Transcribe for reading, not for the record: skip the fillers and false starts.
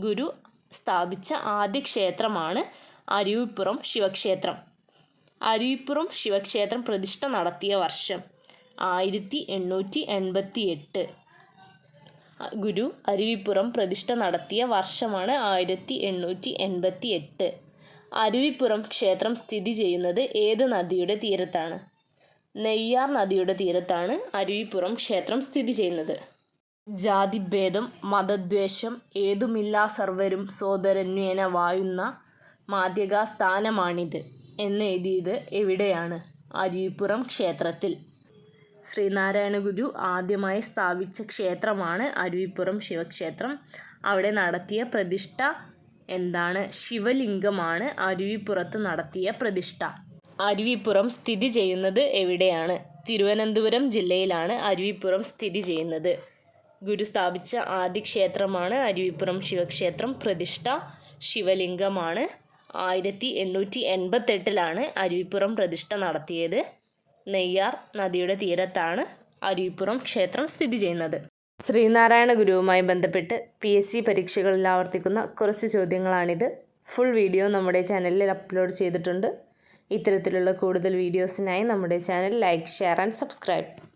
ഗുരു സ്ഥാപിച്ച ആദ്യ ക്ഷേത്രമാണ് അരുവിപ്പുറം ശിവക്ഷേത്രം. അരുവിപ്പുറം ശിവക്ഷേത്രം പ്രതിഷ്ഠ നടത്തിയ വർഷം 1888. ഗുരു അരുവിപ്പുറം പ്രതിഷ്ഠ നടത്തിയ വർഷമാണ് 1888. അരുവിപ്പുറം ക്ഷേത്രം സ്ഥിതി ചെയ്യുന്നത് ഏത് നദിയുടെ തീരത്താണ്? നെയ്യാർ നദിയുടെ തീരത്താണ് അരുവിപ്പുറം ക്ഷേത്രം സ്ഥിതി ചെയ്യുന്നത്. ജാതിഭേദം മതദ്വേഷം ഏതുമില്ലാ സർവരും സോദരന്യേന വാഴുന്ന മാധ്യകാ സ്ഥാനമാണിത് എന്നെഴുതിയത് എവിടെയാണ്? അരുവിപ്പുറം ക്ഷേത്രത്തിൽ. ശ്രീനാരായണ ഗുരു ആദ്യമായി സ്ഥാപിച്ച ക്ഷേത്രമാണ് അരുവിപ്പുറം ശിവക്ഷേത്രം. അവിടെ നടത്തിയ പ്രതിഷ്ഠ എന്താണ്? ശിവലിംഗമാണ് അരുവിപ്പുറത്ത് നടത്തിയ പ്രതിഷ്ഠ. അരുവിപ്പുറം സ്ഥിതി ചെയ്യുന്നത് എവിടെയാണ്? തിരുവനന്തപുരം ജില്ലയിലാണ് അരുവിപ്പുറം സ്ഥിതി ചെയ്യുന്നത്. ഗുരു സ്ഥാപിച്ച ആദ്യ ക്ഷേത്രമാണ് അരുവിപ്പുറം ശിവക്ഷേത്രം. പ്രതിഷ്ഠ ശിവലിംഗമാണ്. 1888 അരുവിപ്പുറം പ്രതിഷ്ഠ നടത്തിയത്. നെയ്യാർ നദിയുടെ തീരത്താണ് അരുവിപ്പുറം ക്ഷേത്രം സ്ഥിതി ചെയ്യുന്നത്. ശ്രീനാരായണ ഗുരുവുമായി ബന്ധപ്പെട്ട് PSC പരീക്ഷകളിൽ ആവർത്തിക്കുന്ന കുറച്ച് ചോദ്യങ്ങളാണിത്. ഫുൾ വീഡിയോ നമ്മുടെ ചാനലിൽ അപ്ലോഡ് ചെയ്തിട്ടുണ്ട്. ഇത്തരത്തിലുള്ള കൂടുതൽ വീഡിയോസിനായി നമ്മുടെ channel like, share and subscribe.